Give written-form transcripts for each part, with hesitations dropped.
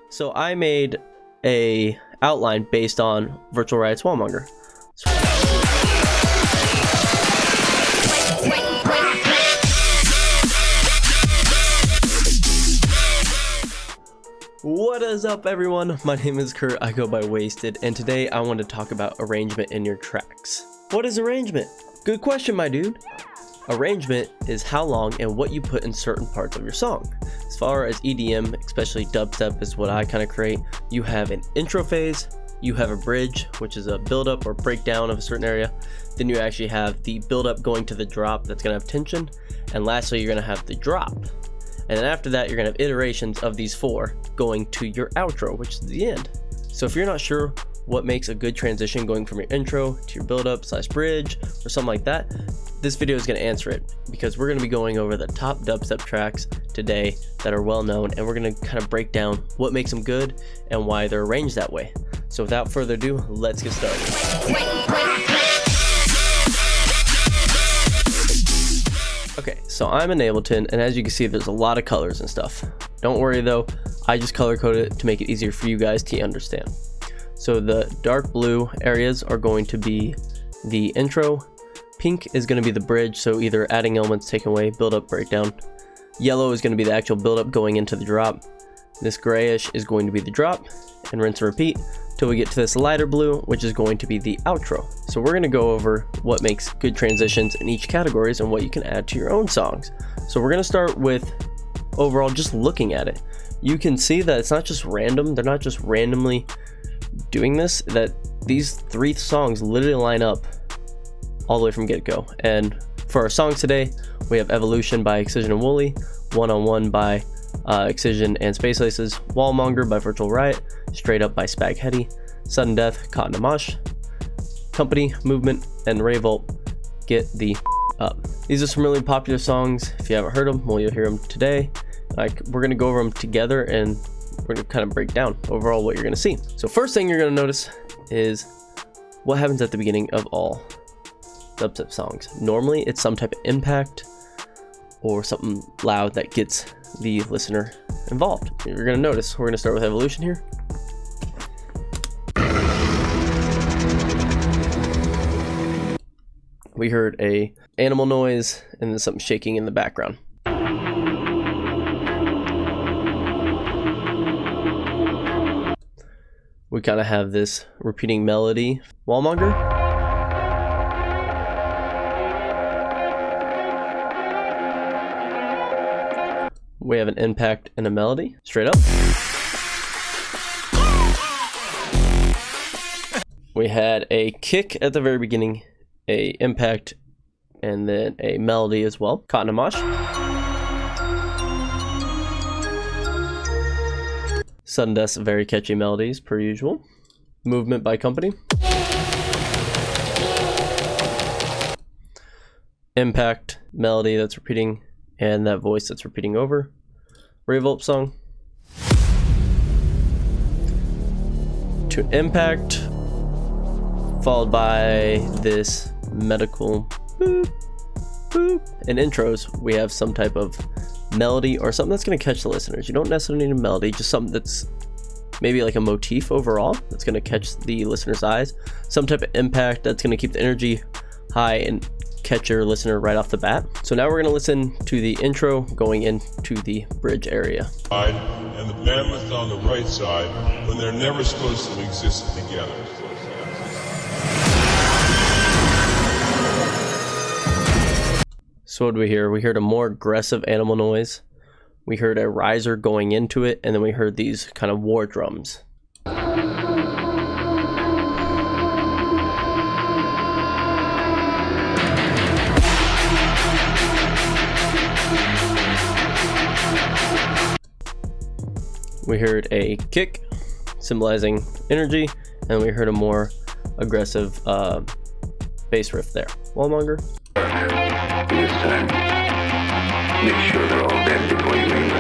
So I made a outline based on Virtual Riot's Wallmonger. What is up, everyone? My name is Kurt, I go by Wasted, and today I want to talk about arrangement in your tracks. What is arrangement? Good question, my dude. Arrangement is how long and what you put in certain parts of your song. As far as EDM, especially dubstep is what I kind of create, you have an intro phase, you have a bridge, which is a build-up or breakdown of a certain area, then you actually have the build-up going to the drop that's going to have tension, and lastly you're going to have the drop. And then after that, you're going to have iterations of these four going to your outro, which is the end. So if you're not sure what makes a good transition going from your intro to your build-up / bridge or something like that, this video is going to answer it, because we're going to be going over the top dubstep tracks today that are well known, and we're going to kind of break down what makes them good and why they're arranged that way. So without further ado, let's get started. Okay, so I'm in Ableton, and as you can see, there's a lot of colors and stuff. Don't worry though, I just color coded it to make it easier for you guys to understand. So the dark blue areas are going to be the intro. Pink is going to be the bridge, so either adding elements, taking away, build up, breakdown. Yellow is going to be the actual build up going into the drop. This grayish is going to be the drop, and rinse and repeat till we get to this lighter blue, which is going to be the outro. So we're going to go over what makes good transitions in each categories and what you can add to your own songs. So we're going to start with overall just looking at it. You can see that it's not just random, they're not just randomly doing this, that these three songs literally line up all the way from get-go. And for our songs today, we have Evolution by Excision and Wooly, One on One by Excision and Space Laces, Wallmonger by Virtual Riot, Straight Up by Spaghetti, Sudden Death, Cotton and Mosh, Company, Movement, and Revolt, Get the Up. These are some really popular songs. If you haven't heard them, well, you'll hear them today. We're going to go over them together, and we're going to kind of break down overall what you're going to see. So first thing you're going to notice is what happens at the beginning of all dubstep songs. Normally it's some type of impact or something loud that gets the listener involved. You're going to notice we're going to start with Evolution here. We heard a animal noise and then something shaking in the background. We kind of have this repeating melody. Wallmonger. We have an impact and a melody, straight up. We had a kick at the very beginning, a impact, and then a melody as well. Cotton and Mosh. Sudden Death's very catchy melodies, per usual. Movement by Company. Impact, melody that's repeating, and that voice that's repeating over. Revolt song. To impact, followed by this medical boop, boop. In intros, we have some type of melody or something that's going to catch the listeners. You don't necessarily need a melody, just something that's maybe like a motif overall that's going to catch the listener's eyes. Some type of impact that's going to keep the energy high and catch your listener right off the bat. So now we're going to listen to the intro going into the bridge area. And the bandwidth on the right side when they're never supposed to exist together. So what did we hear? We heard a more aggressive animal noise. We heard a riser going into it, and then we heard these kind of war drums. We heard a kick, symbolizing energy, and we heard a more aggressive bass riff there. Wallmonger. This time, make sure they're all dead before you leave.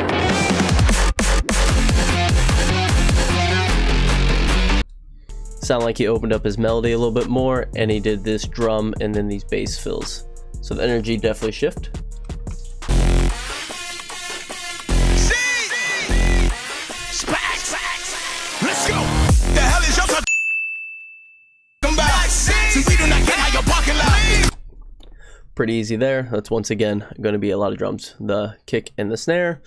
Sound like he opened up his melody a little bit more, and he did this drum and then these bass fills. So the energy definitely shift. Let's go. The hell is your come back? Since we do not get how your parking lot. Pretty easy there. That's once again going to be a lot of drums, the kick and the snare,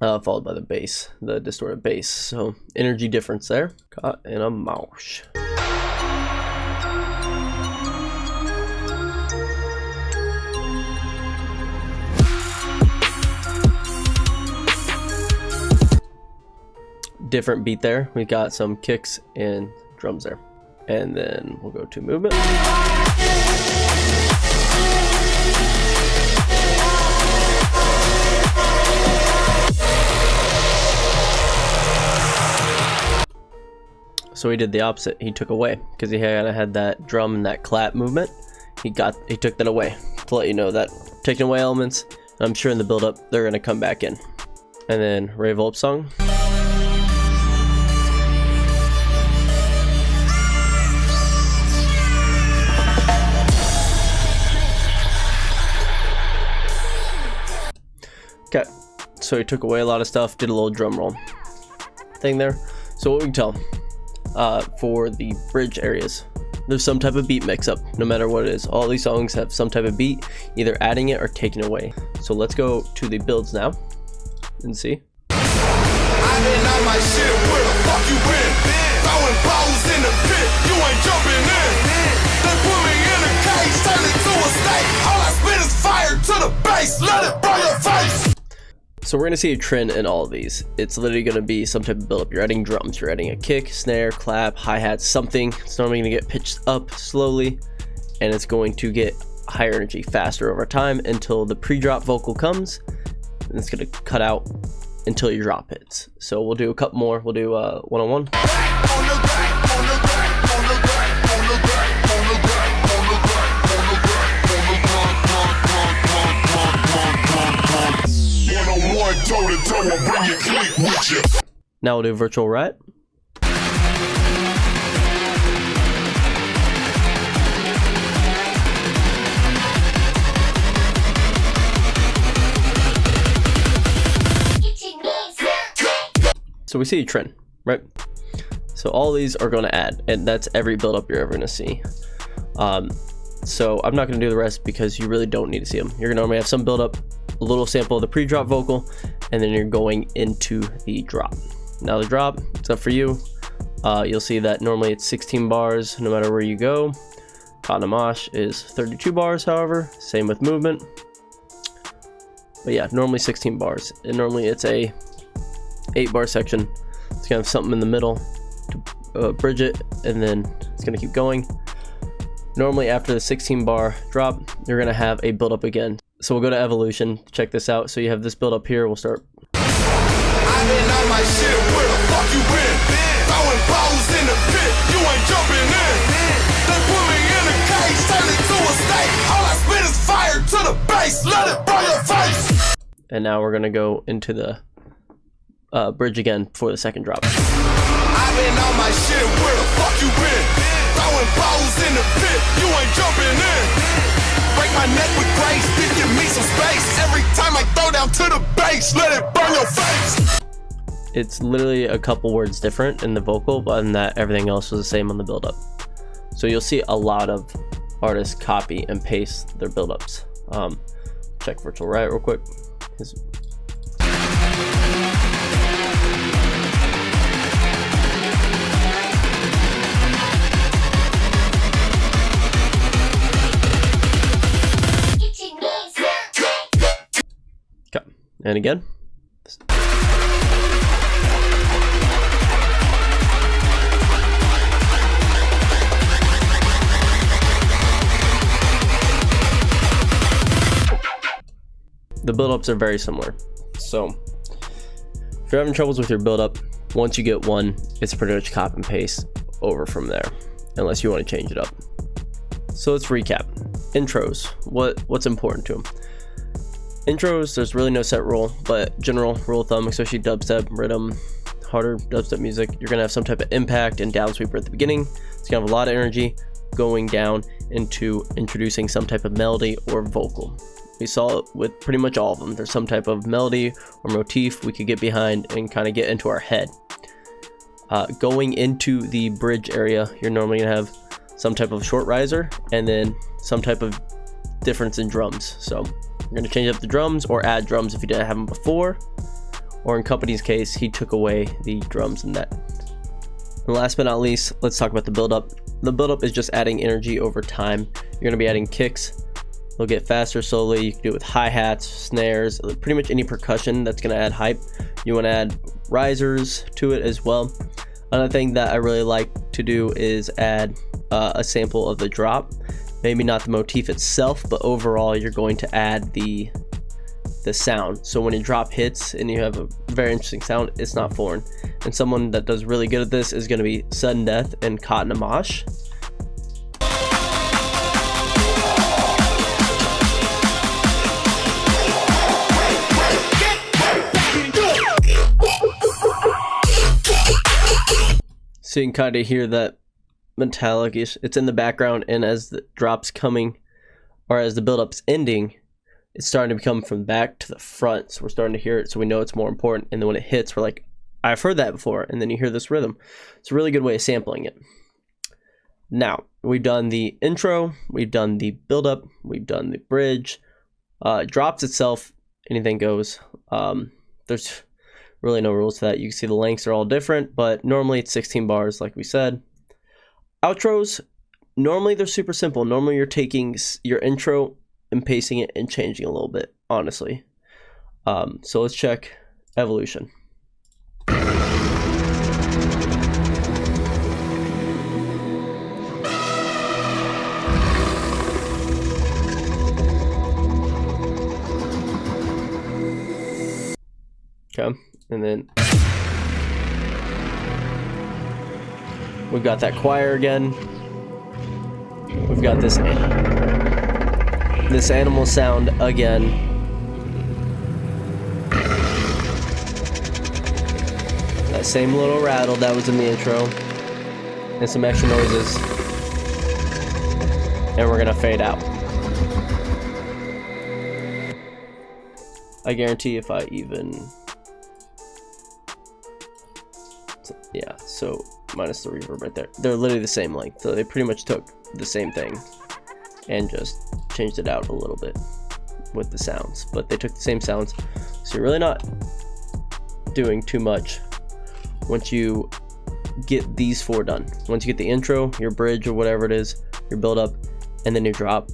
followed by the bass, the distorted bass. So energy difference there. Cat and a mouse. Different beat there. We got some kicks and drums there, and then we'll go to movement. So he did the opposite. He took away because he had that drum and that clap movement. He took that away to let you know that taking away elements. I'm sure in the build up they're gonna come back in. And then revolve song. Okay, so he took away a lot of stuff, did a little drum roll thing there. So what we can tell for the bridge areas, there's some type of beat mix up, no matter what it is. All these songs have some type of beat, either adding it or taking it away. So let's go to the builds now and see. I didn't know my shit, where the fuck you been? Throwing balls in the pit, you ain't jumping in. They put me in a cage, turn it to a state. All I spit is fire to the base, let it burn your face. So we're gonna see a trend in all of these. It's literally gonna be some type of build up. You're adding drums, you're adding a kick, snare, clap, hi-hat, something. It's normally gonna get pitched up slowly, and it's going to get higher energy faster over time until the pre-drop vocal comes, and it's gonna cut out until your drop hits. So we'll do a couple more. We'll do one-on-one. Now we'll do virtual Riot. So we see a trend, right? So all these are going to add, and that's every build up you're ever going to see. So I'm not going to do the rest because you really don't need to see them. You're going to normally have some build up, a little sample of the pre-drop vocal, and then you're going into the drop. Now the drop, it's up for you. You'll see that normally it's 16 bars no matter where you go. Kanamash is 32 bars, however, same with movement. But yeah, normally 16 bars, and normally it's a 8-bar section. It's gonna have something in the middle to bridge it, and then it's gonna keep going. Normally after the 16-bar drop, you're gonna have a build up again. So we'll go to evolution, check this out. So you have this build up here, we'll start. I didn't know my shit, where the fuck you been? Throwing balls in the pit, you ain't jumping in. They put me in a cage, turn it to a state. All I spit is fire to the base, let it burn your face. And now we're gonna go into the bridge again for the second drop. I didn't know my shit, where the fuck you been? Throwing balls in the pit, you ain't jumping in. Break my neck with grace, bitch, give me some space. Every time I throw down to the base, let it burn your face. It's literally a couple words different in the vocal, but other than that, everything else was the same on the build-up. So you'll see a lot of artists copy and paste their build-ups. Check Virtual Riot real quick. Okay, and again. The build-ups are very similar. So if you're having troubles with your build-up, once you get one, it's pretty much copy and paste over from there, unless you want to change it up. So let's recap. Intros, what's important to them? Intros, there's really no set rule, but general rule of thumb, especially dubstep, rhythm, harder dubstep music, you're gonna have some type of impact and down sweeper at the beginning. It's gonna have a lot of energy going down into introducing some type of melody or vocal. We saw it with pretty much all of them. There's some type of melody or motif we could get behind and kind of get into our head. Going into the bridge area, you're normally gonna have some type of short riser and then some type of difference in drums. So you're gonna change up the drums or add drums if you didn't have them before, or in Company's case, he took away the drums in that. And last but not least, let's talk about the build-up. The build-up is just adding energy over time. You're gonna be adding kicks. They'll get faster slowly. You can do it with hi-hats, snares, pretty much any percussion that's gonna add hype. You wanna add risers to it as well. Another thing that I really like to do is add a sample of the drop. Maybe not the motif itself, but overall you're going to add the sound. So when a drop hits and you have a very interesting sound, it's not foreign. And someone that does really good at this is going to be Sudden Death and Cotton Amash. So you can kind of hear that metallic-ish. It's in the background, and as the drop's coming, or as the build-up's ending, it's starting to become from back to the front. So we're starting to hear it, so we know it's more important. And then when it hits, we're like, I've heard that before. And then you hear this rhythm. It's a really good way of sampling it. Now, we've done the intro, we've done the build-up, we've done the bridge. Drops itself, anything goes. There's really no rules to that. You can see the lengths are all different, but normally it's 16 bars, like we said. Outros, normally they're super simple. Normally you're taking your intro and pasting it and changing a little bit, honestly. So let's check Evolution. Okay, and then we've got that choir again. We've got this animal sound again. That same little rattle that was in the intro. And some extra noises. And we're gonna fade out. I guarantee if I even... Yeah, so minus the reverb right there. They're literally the same length. So they pretty much took the same thing and just changed it out a little bit with the sounds. But they took the same sounds. So you're really not doing too much once you get these four done. Once you get the intro, your bridge or whatever it is, your build up, and then your drop,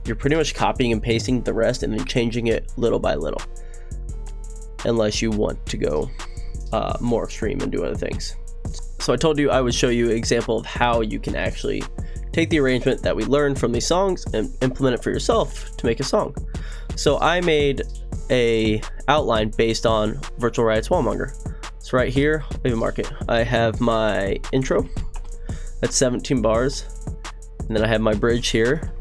you're pretty much copying and pasting the rest and then changing it little by little. Unless you want to go more extreme and do other things. So I told you I would show you an example of how you can actually take the arrangement that we learned from these songs and implement it for yourself to make a song. So I made a outline based on Virtual Riot's Wallmonger. So right here, I'll even mark it. I have my intro, that's 17 bars, and then I have my bridge here,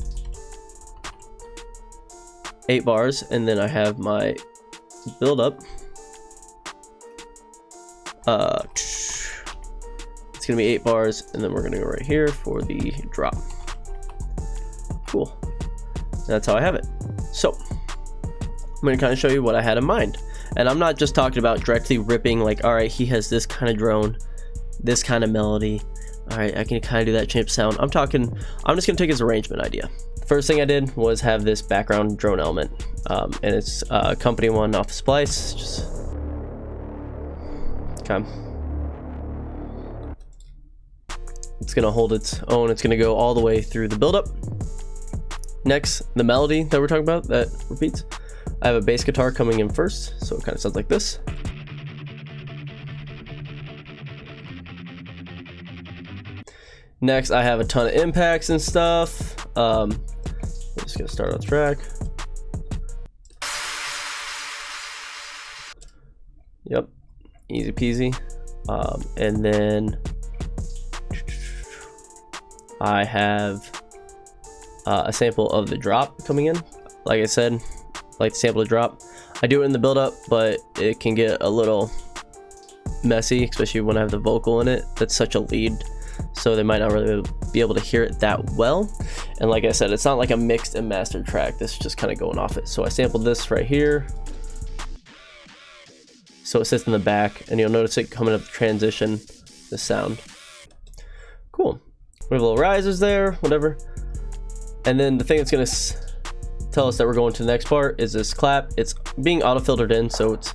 8 bars, and then I have my build up. It's gonna be 8 bars, and then we're gonna go right here for the drop. Cool. That's how I have it. So I'm gonna kind of show you what I had in mind, and I'm not just talking about directly ripping like, all right, he has this kind of drone, this kind of melody, all right, I can kind of do that change sound. I'm just gonna take his arrangement idea. First thing I did was have this background drone element, and it's a company one off Splice. Just okay. It's gonna hold its own. It's gonna go all the way through the buildup. Next, the melody that we're talking about that repeats. I have a bass guitar coming in first, so it kind of sounds like this. Next, I have a ton of impacts and stuff. I'm just gonna start on track. Yep, easy peasy. And then I have a sample of the drop coming in. Like I said, like to sample the drop. I do it in the build up, but it can get a little messy, especially when I have the vocal in it. That's such a lead, so they might not really be able to hear it that well. And like I said, it's not like a mixed and mastered track. This is just kind of going off it. So I sampled this right here. So it sits in the back, and you'll notice it coming up the transition this sound. Cool. We have little risers there, whatever. And then the thing that's gonna tell us that we're going to the next part is this clap. It's being auto filtered in, so it's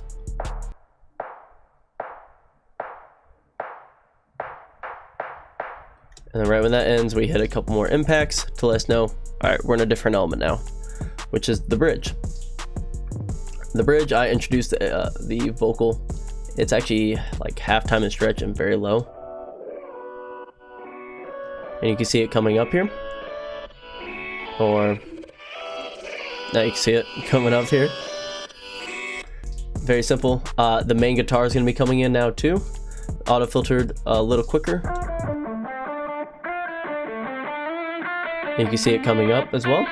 and then right when that ends, we hit a couple more impacts to let us know, all right, we're in a different element now, which is the bridge. The bridge, I introduced the vocal. It's actually like half time and stretch and very low. And you can see it coming up here. Or now you can see it coming up here. Very simple. The main guitar is going to be coming in now too. Auto filtered a little quicker. You can see it coming up as well.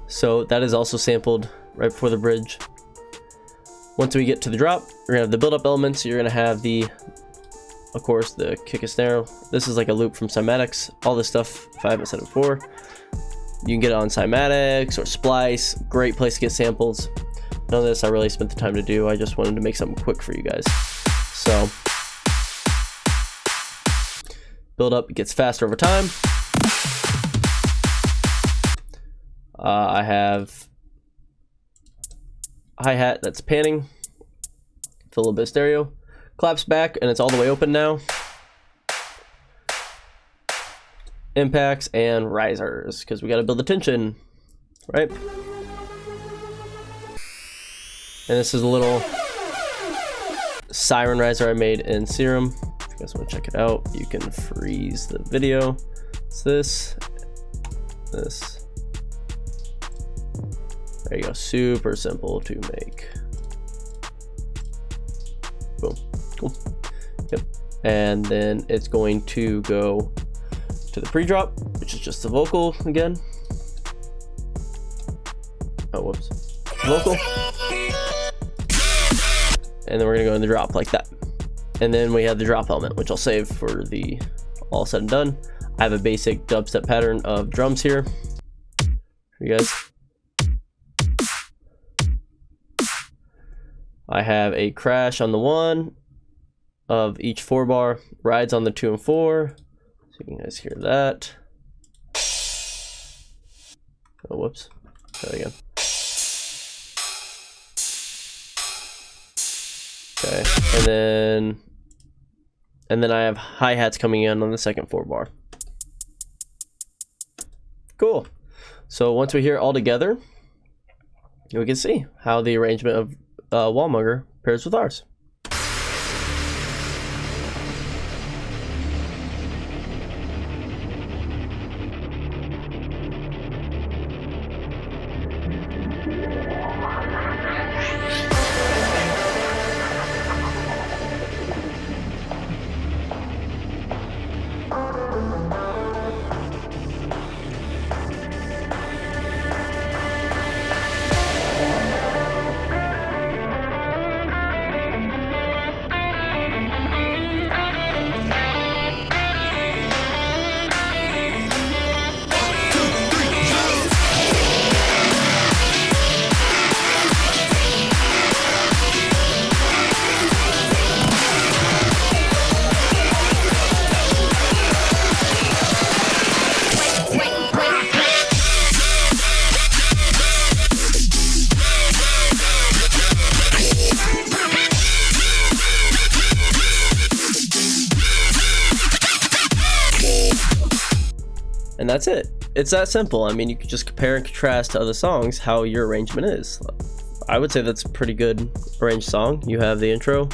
So that is also sampled right before the bridge. Once we get to the drop, we're gonna have the build-up elements. You're gonna have the, of course, the kick and snare. This is like a loop from Cymatics. All this stuff, if I haven't said it before, you can get it on Cymatics or Splice. Great place to get samples. None of this I really spent the time to do. I just wanted to make something quick for you guys. So build up, it gets faster over time. I have hi-hat that's panning. It's a little bit of stereo. Claps back and it's all the way open now. Impacts and risers, because we got to build the tension, right? And this is a little siren riser I made in Serum. If you guys want to check it out, you can freeze the video. It's this. There you go, super simple to make. Boom, cool. Yep. And then it's going to go to the pre-drop, which is just the vocal again. Oh, whoops. Vocal. And then we're gonna go in the drop like that. And then we have the drop element, which I'll save for the all said and done. I have a basic dubstep pattern of drums here for you guys. I have a crash on the 1 of each 4 bar, rides on the 2 and 4. So you can guys hear that. Oh, whoops. Try that again. Okay, and then I have hi-hats coming in on the second 4 bar. Cool. So once we hear it all together, we can see how the arrangement of Wallmonger pairs with ours. And that's it. It's that simple. I mean, you can just compare and contrast to other songs how your arrangement is. I would say that's a pretty good arranged song. You have the intro,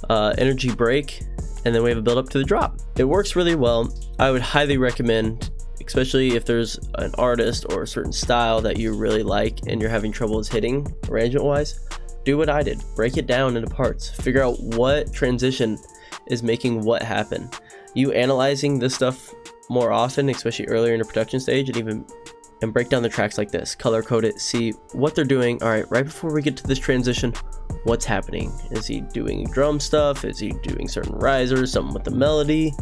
energy break, and then we have a build up to the drop. It works really well. I would highly recommend, especially if there's an artist or a certain style that you really like and you're having troubles hitting arrangement wise, do what I did. Break it down into parts. Figure out what transition is making what happen. You analyzing this stuff more often, especially earlier in the production stage, and break down the tracks like this, color code it, see what they're doing. All right, right before we get to this transition, what's happening? Is he doing drum stuff? Is he doing certain risers, something with the melody?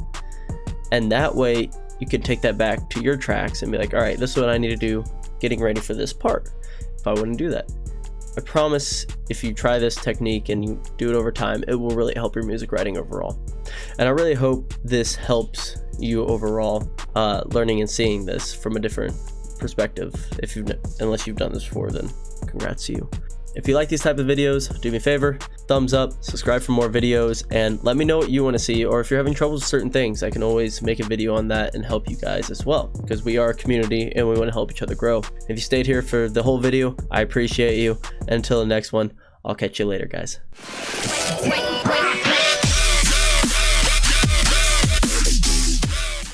And that way you can take that back to your tracks and be like, all right, this is what I need to do getting ready for this part if I want to do that. I promise if you try this technique and you do it over time, it will really help your music writing overall. And I really hope this helps you overall, learning and seeing this from a different perspective. Unless you've done this before, then congrats to you. If you like these type of videos, do me a favor, thumbs up, subscribe for more videos, and let me know what you want to see, or if you're having trouble with certain things, I can always make a video on that and help you guys as well, because we are a community and we want to help each other grow. If you stayed here for the whole video, I appreciate you. And until the next one, I'll catch you later, guys. Wait.